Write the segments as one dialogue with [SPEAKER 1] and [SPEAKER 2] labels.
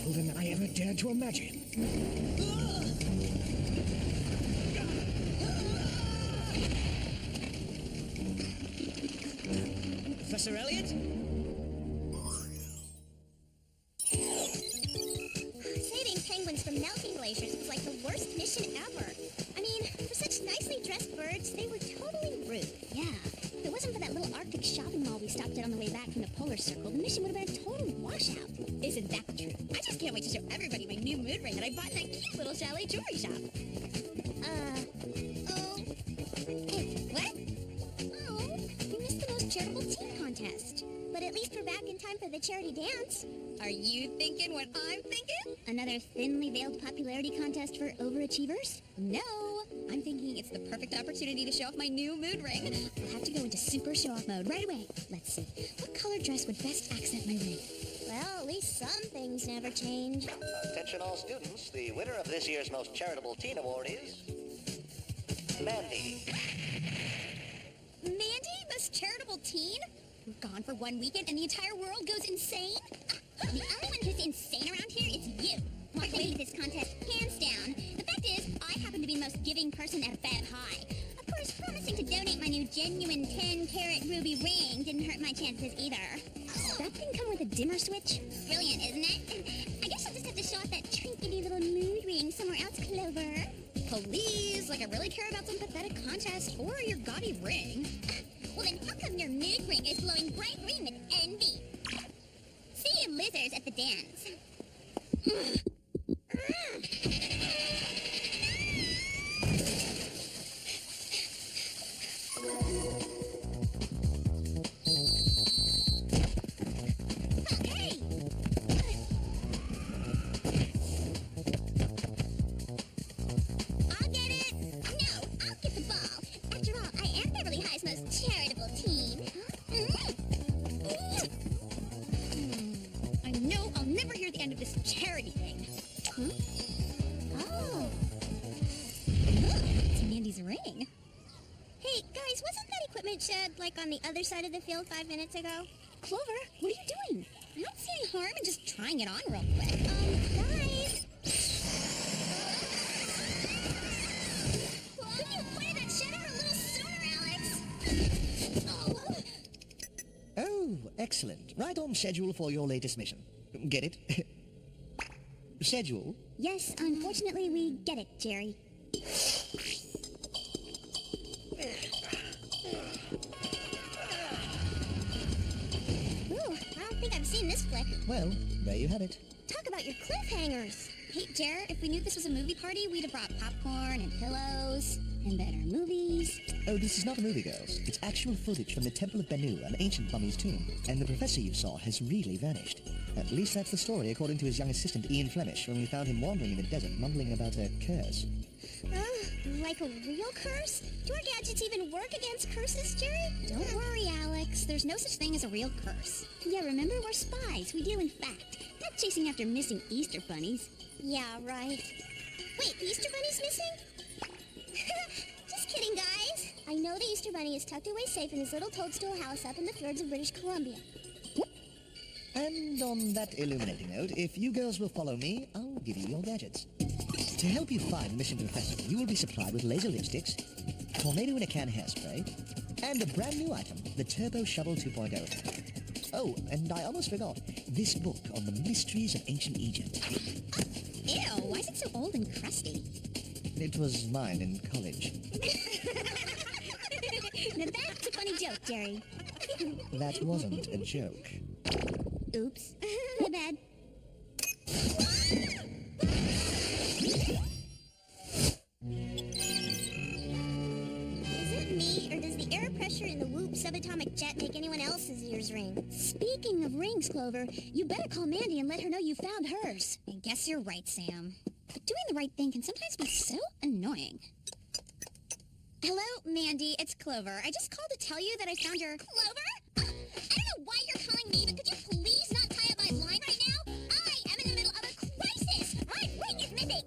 [SPEAKER 1] evil than I ever dared to imagine. Professor Elliot?
[SPEAKER 2] Saving penguins from melting glaciers was like the worst mission ever. I mean, for such nicely dressed birds, they were totally rude. Yeah. If it wasn't for that little Arctic shopping mall we stopped at on the way back from the Polar Circle, the mission would have been a total washout. Isn't that the truth? I just can't wait to show everybody my new mood ring that I bought in that cute little chalet jewelry shop. Hey, what? Oh, we missed the most charitable teen contest. But at least we're back in time for the charity dance. Are you thinking what I'm thinking? Another thinly veiled popularity contest for overachievers? No, I'm thinking it's the perfect opportunity to show off my new mood ring. I'll have to go into super show-off mode right away. Let's see, what color dress would best accent my ring? Well, at least some things never change.
[SPEAKER 3] Attention all students, the winner of this year's Most Charitable Teen Award is... Mandy.
[SPEAKER 2] Mandy, most charitable teen? We're gone for one weekend and the entire world goes insane? The only one who's insane around here is you. Want to lead this contest hands down. The fact is, I happen to be the most giving person at Fab High. Of course, promising to donate my new genuine 10-carat ruby ring didn't hurt my chances either. That thing come with a dimmer switch? Brilliant, isn't it? I guess I'll just have to show off that trinkety little mood ring somewhere else, Clover. Please, like I really care about some pathetic contest or your gaudy ring. Well then, how come your mood ring is glowing bright green with envy? See you losers at the dance. Hey! I'll get it! No, I'll get the ball. After all, I am Beverly High's most charitable teen. I know I'll never hear the end of this charity thing. Oh. Look, it's Mandy's ring. Hey, guys, wasn't that equipment shed, like, on the other side of the field 5 minutes ago? Clover, what are you doing? I don't see any harm in just trying it on real quick. Guys! Couldn't you pointed that shed out a little sooner, Alex?
[SPEAKER 1] Oh, excellent. Right on schedule for your latest mission. Get it? Schedule?
[SPEAKER 2] Yes, unfortunately, we get it, Jerry. Ooh, I don't think I've seen this flick.
[SPEAKER 1] Well, there you have it.
[SPEAKER 2] Talk about your cliffhangers. Hey, Jer, if we knew this was a movie party, we'd have brought popcorn and pillows and better movies.
[SPEAKER 1] Oh, this is not a movie, girls. It's actual footage from the Temple of Bennu, an ancient mummy's tomb. And the professor you saw has really vanished. At least that's the story, according to his young assistant, Ian Flemish, when we found him wandering in the desert, mumbling about a curse.
[SPEAKER 2] Like a real curse? Do our gadgets even work against curses, Jerry? Don't worry, Alex. There's no such thing as a real curse. Yeah, remember, we're spies. We deal in fact, not chasing after missing Easter bunnies. Yeah, right. Wait, the Easter bunny's missing? Just kidding, guys. I know the Easter bunny is tucked away safe in his little toadstool house up in the fjords of British Columbia.
[SPEAKER 1] And on that illuminating note, if you girls will follow me, I'll give you your gadgets. To help you find Mission Professor, you will be supplied with laser lipsticks, tornado in a can hairspray, and a brand new item, the Turbo Shovel 2.0. Oh, and I almost forgot, this book on the mysteries of ancient Egypt.
[SPEAKER 2] Ew, why is it so old and crusty?
[SPEAKER 1] It was mine in college.
[SPEAKER 2] Now that's a funny joke, Jerry.
[SPEAKER 1] That wasn't a joke.
[SPEAKER 2] Oops. My bad. Is it me, or does the air pressure in the Whoop subatomic jet make anyone else's ears ring? Speaking of rings, Clover, you better call Mandy and let her know you found hers. I guess you're right, Sam. But doing the right thing can sometimes be so annoying. Hello, Mandy, it's Clover. I just called to tell you that I found your... Clover? I don't know why you're calling me, but could you please not tie up my line right now? I am in the middle of a crisis! My ring is missing!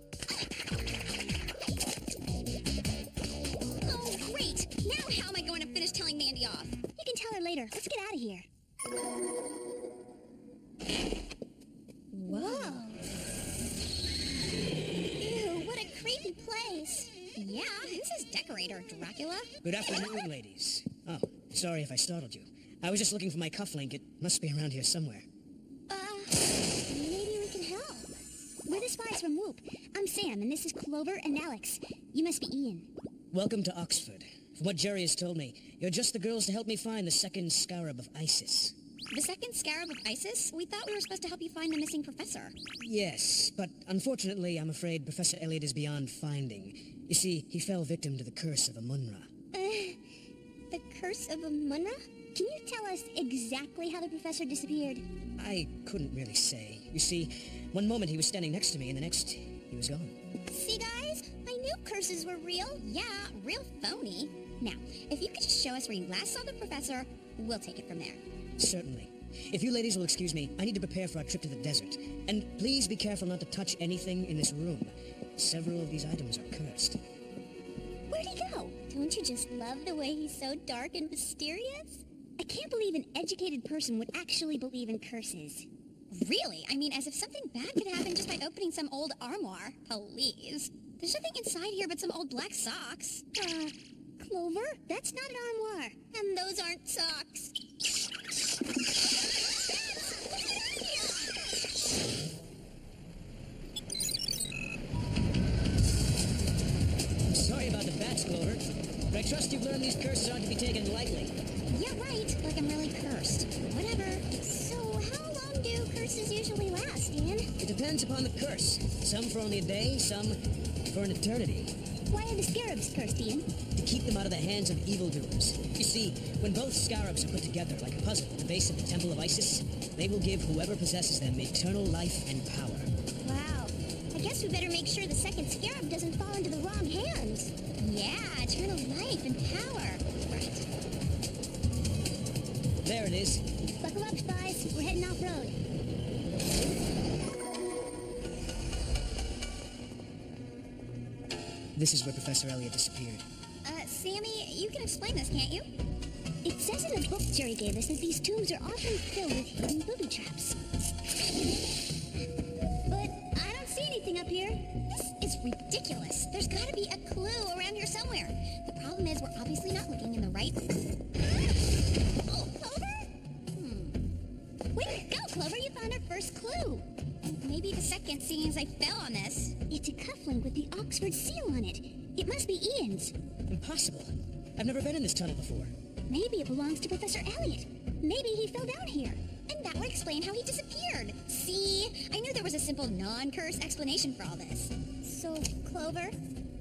[SPEAKER 2] Oh, great! Now how am I going to finish telling Mandy off? You can tell her later. Let's get out of here. Whoa. Yeah, who's this decorator, Dracula?
[SPEAKER 4] Good afternoon, ladies. Oh, sorry if I startled you. I was just looking for my cufflink. It must be around here somewhere.
[SPEAKER 2] Maybe we can help. We're the Spies from Whoop. I'm Sam, and this is Clover and Alex. You must be Ian.
[SPEAKER 4] Welcome to Oxford. From what Jerry has told me, you're just the girls to help me find the second scarab of Isis.
[SPEAKER 2] The second scarab of Isis? We thought we were supposed to help you find the missing professor.
[SPEAKER 4] Yes, but unfortunately, I'm afraid Professor Elliot is beyond finding. You see, he fell victim to the curse of Amunra.
[SPEAKER 2] The curse of Amunra? Can you tell us exactly how the professor disappeared?
[SPEAKER 4] I couldn't really say. You see, one moment he was standing next to me, and the next, he was gone.
[SPEAKER 2] See, guys? I knew curses were real. Yeah, real phony. Now, if you could just show us where you last saw the professor, we'll take it from there.
[SPEAKER 4] Certainly. If you ladies will excuse me, I need to prepare for our trip to the desert. And please be careful not to touch anything in this room. Several of these items are cursed.
[SPEAKER 2] Where'd he go? Don't you just love the way he's so dark and mysterious? I can't believe an educated person would actually believe in curses. Really? I mean, as if something bad could happen just by opening some old armoire. Please. There's nothing inside here but some old black socks. Clover? That's not an armoire. And those aren't socks.
[SPEAKER 4] Sorry about the bats, Clover. But I trust you've learned these curses aren't to be taken lightly.
[SPEAKER 2] Yeah, right. Like I'm really cursed. Whatever. So, how long do curses usually last, Ian?
[SPEAKER 4] It depends upon the curse. Some for only a day, some for an eternity.
[SPEAKER 2] Why are the scarabs cursed, Ian?
[SPEAKER 4] To keep them out of the hands of evildoers. You see, when both scarabs are put together like a puzzle at the base of the Temple of Isis, they will give whoever possesses them eternal life and power.
[SPEAKER 2] Wow. I guess we better make sure the second scarab doesn't fall into the wrong hands. Yeah, eternal life and power. Right.
[SPEAKER 4] There it is.
[SPEAKER 2] Buckle up, Spies. We're heading off-road.
[SPEAKER 4] This is where Professor Elliot disappeared.
[SPEAKER 2] Sammy, you can explain this, can't you? It says in the book Jerry gave us that these tombs are often filled with hidden booby traps. But I don't see anything up here. This is ridiculous. There's gotta be a clue around here somewhere. The problem is we're obviously not looking in the right... Oh, Clover? Way to go, Clover. You found our first clue. And maybe the second, seeing as I fell on this. It's a cufflink with the Oxford seal on it. It must be Ian's.
[SPEAKER 4] Impossible. I've never been in this tunnel before.
[SPEAKER 2] Maybe it belongs to Professor Elliot. Maybe he fell down here. And that would explain how he disappeared. See? I knew there was a simple non-curse explanation for all this. So, Clover,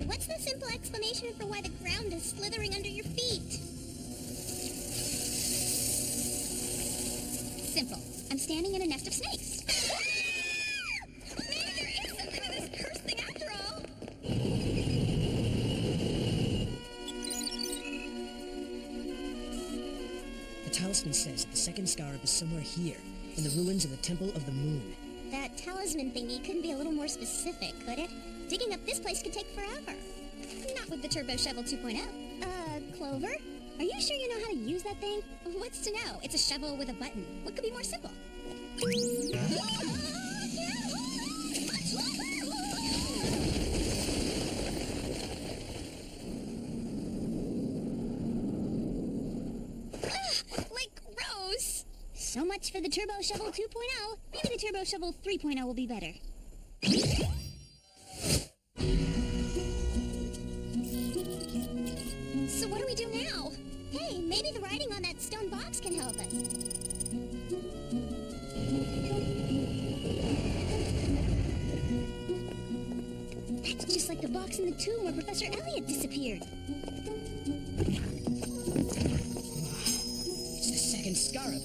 [SPEAKER 2] what's the simple explanation for why the ground is slithering under your feet? Simple. I'm standing in a nest of snakes. Maybe there is something to this curse thing after all.
[SPEAKER 4] The talisman says that the second scarab is somewhere here, in the ruins of the Temple of the Moon.
[SPEAKER 2] That talisman thingy couldn't be a little more specific, could it? Digging up this place could take forever. Not with the Turbo Shovel 2.0. Clover? Are you sure you know how to use that thing? What's to know? It's a shovel with a button. What could be more simple? Like gross! So much for the Turbo Shovel 2.0. Maybe the Turbo Shovel 3.0 will be better. So what do we do now? Hey, maybe the writing on that stone box can help us. That's just like the box in the tomb where Professor Elliot disappeared.
[SPEAKER 4] It's the second scarab.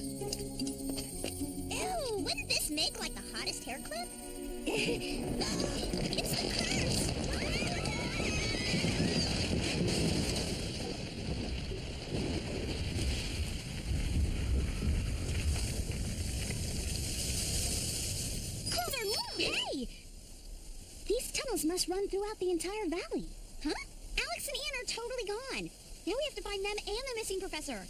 [SPEAKER 2] Ew, wouldn't this make like the hottest hair clip? It's the curse! Clover, hey! These tunnels must run throughout the entire valley. Huh? Alex and Ian are totally gone. Now we have to find them and the missing professor.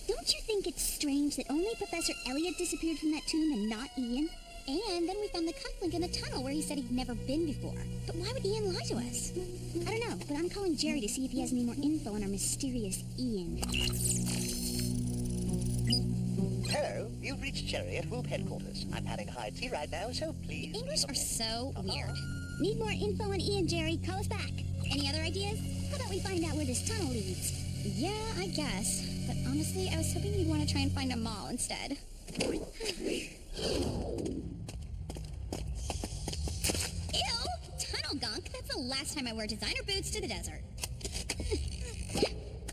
[SPEAKER 2] Don't you think it's strange that only Professor Elliot disappeared from that tomb and not Ian? And then we found the cufflink in the tunnel where he said he'd never been before. But why would Ian lie to us? I don't know, but I'm calling Jerry to see if he has any more info on our mysterious Ian.
[SPEAKER 3] Hello, you've reached Jerry at Whoop headquarters. I'm having high tea right now, so please...
[SPEAKER 2] The English are so weird. Need more info on Ian, Jerry? Call us back. Any other ideas? How about we find out where this tunnel leads? Yeah, I guess. But honestly, I was hoping you'd want to try and find a mall instead. Ew! Tunnel gunk? That's the last time I wear designer boots to the desert.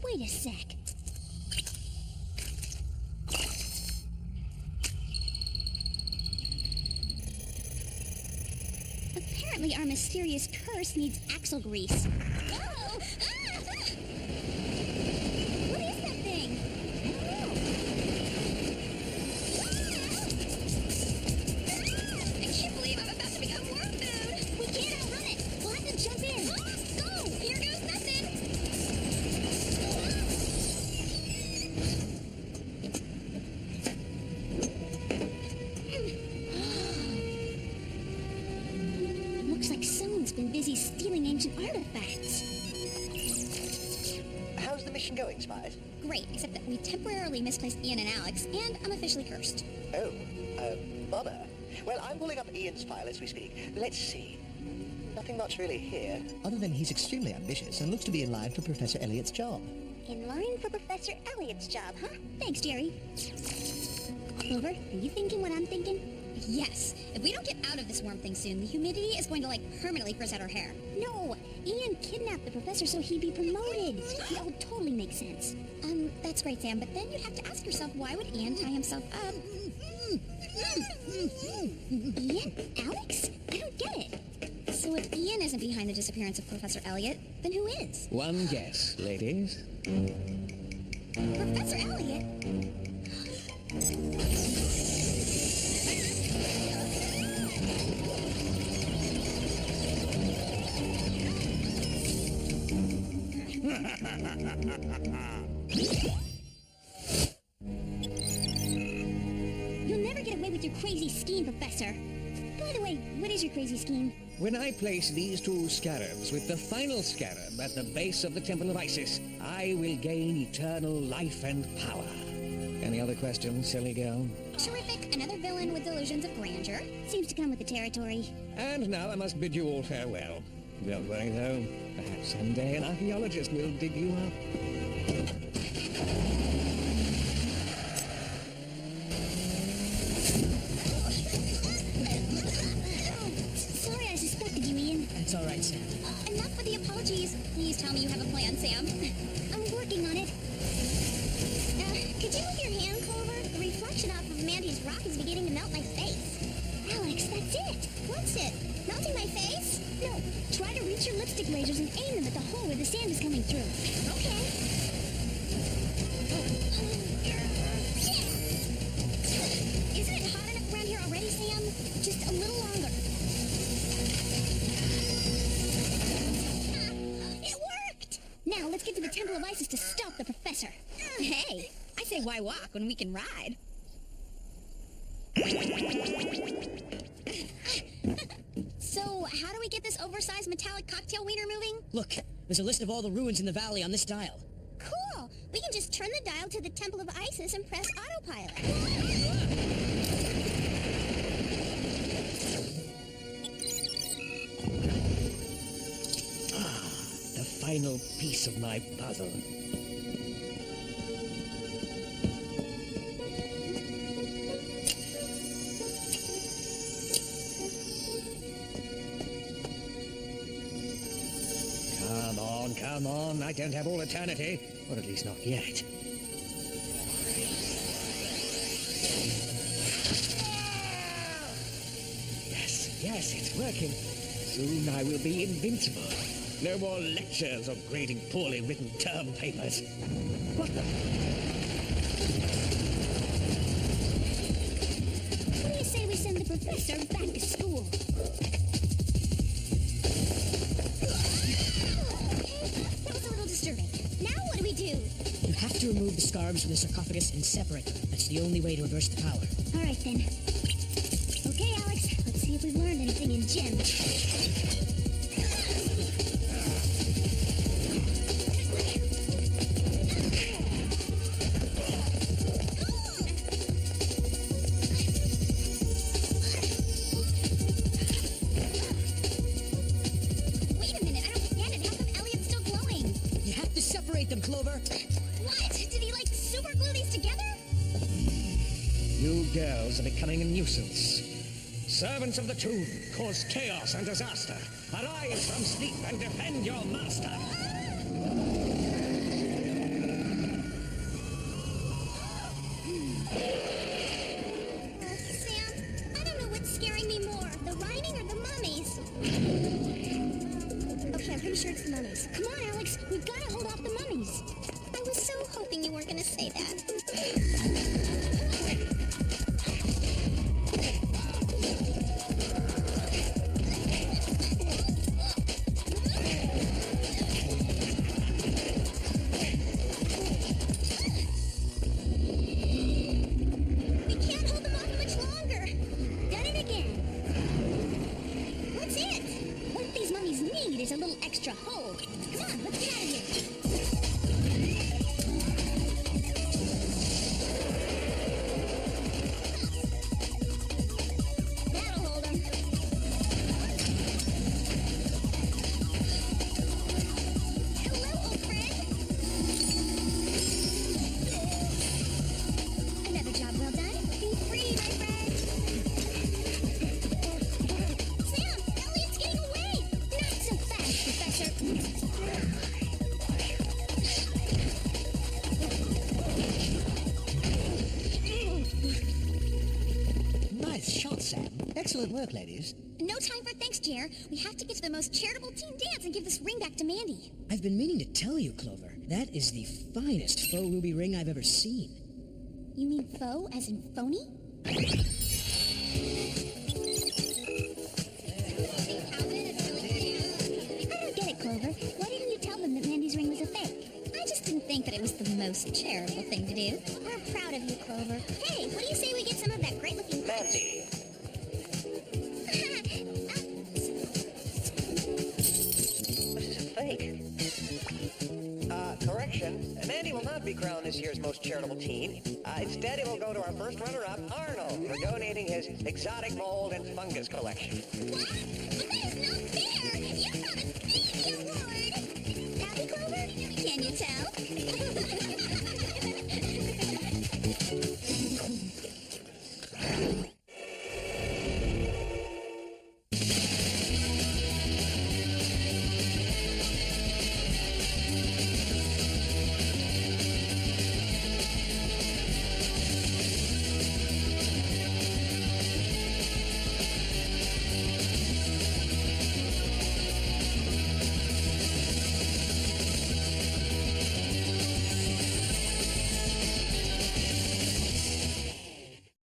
[SPEAKER 2] Wait a sec. Apparently our mysterious curse needs axle grease. Whoa! Ah! What is that thing? I don't know. I can't believe I'm about to become worm food. We can't outrun it. We'll have to jump in. Go! Here goes nothing. Looks like someone's been busy stealing ancient artifacts.
[SPEAKER 3] How's the mission going, Spies?
[SPEAKER 2] Great, except that we temporarily misplaced Ian and Alex, and I'm officially cursed.
[SPEAKER 3] Oh, bother. Well, I'm pulling up Ian's file as we speak. Let's see. Nothing much really here.
[SPEAKER 1] Other than he's extremely ambitious and looks to be in line for Professor Elliot's job.
[SPEAKER 2] In line for Professor Elliot's job, huh? Thanks, Jerry. Clover, are you thinking what I'm thinking? Yes. If we don't get out of this worm thing soon, the humidity is going to, permanently frizz out our hair. No! Ian kidnapped the professor so he'd be promoted. It all totally makes sense. That's great, Sam, but then you have to ask yourself, why would Ian tie himself up? Ian? Alex? I don't get it. So if Ian isn't behind the disappearance of Professor Elliot, then who is?
[SPEAKER 5] One guess, ladies.
[SPEAKER 2] Professor Elliot? You'll never get away with your crazy scheme, Professor. By the way, what is your crazy scheme?
[SPEAKER 5] When I place these two scarabs with the final scarab at the base of the Temple of Isis, I will gain eternal life and power. Any other questions, silly girl?
[SPEAKER 2] Terrific. Another villain with delusions of grandeur. Seems to come with the territory.
[SPEAKER 5] And now I must bid you all farewell. Don't worry, though. Perhaps someday an archaeologist will dig you up.
[SPEAKER 2] Sorry I suspected you, Ian.
[SPEAKER 4] That's all right, Sam.
[SPEAKER 2] Enough with the apologies. Please tell me you have a plan, Sam. I'm working on it. Could you move your hand, Clover? The reflection off of Mandy's rock is beginning to melt my face. Alex, that's it. What's it? Melting my face? No. Try to reach your lipstick lasers and aim them at the hole where the sand is coming through. Okay. Isn't it hot enough around here already, Sam? Just a little longer. It worked! Now, let's get to the Temple of Isis to stop the professor. Hey, I say why walk when we can ride? So, how do we get this oversized metallic cocktail wiener moving?
[SPEAKER 4] Look, there's a list of all the ruins in the valley on this dial.
[SPEAKER 2] Cool! We can just turn the dial to the Temple of Isis and press autopilot.
[SPEAKER 5] The final piece of my puzzle. Come on, I don't have all eternity. Or at least not yet. Yes, it's working. Soon I will be invincible. No more lectures or grading poorly written term papers. What the...
[SPEAKER 2] What do you say we send the professor back to school? That was a little disturbing. Now what do we do?
[SPEAKER 4] You have to remove the scarabs from the sarcophagus and separate them. That's the only way to reverse the power.
[SPEAKER 2] All right, then. Okay, Alex. see if we've learned anything in gym. Wait a minute, I don't get it. How come Elliot's still glowing?
[SPEAKER 4] You have to separate them, Clover.
[SPEAKER 2] What? Did he, like, super glue these together?
[SPEAKER 5] You girls are becoming a nuisance. Servants of the tomb, cause chaos and disaster. Arise from sleep and defend your master.
[SPEAKER 2] Sam, I don't know what's scaring me more, the writing or the mummies. Okay, I'm pretty sure it's the mummies. Come on, Alex, we've got to hold off the mummies. I was so hoping you weren't going to say that. We can't hold them off much longer. Done it again. What's it? What these mummies need is a little extra hold. Come on, let's get out of here. That'll hold them. Hello, old friend. Another job well done. Be free, my friend. Sam, Elliot's getting away. Not so fast, Professor.
[SPEAKER 1] Nice shot, Sam. Excellent work, ladies.
[SPEAKER 2] No time for thanks, Jer. We have to get to the most charitable teen dance and give this ring back to Mandy.
[SPEAKER 4] I've been meaning to tell you, Clover. That is the finest faux ruby ring I've ever seen.
[SPEAKER 2] You mean faux as in phony? I don't get it, Clover. Why didn't you tell them that Mandy's ring was a fake? I just didn't think that it was the most charitable thing to do. We're proud of you, Clover. Hey, what do you say we get some of that great-looking...
[SPEAKER 3] Mandy, this is a fake. Correction. Mandy will not be crowned this year's most charitable teen. Instead, it will go to our first runner-up, Arnold, for donating his exotic mold and fungus collection.
[SPEAKER 2] What? But that is not fair! You got a Stevie Award! Happy, Clover? Can you tell?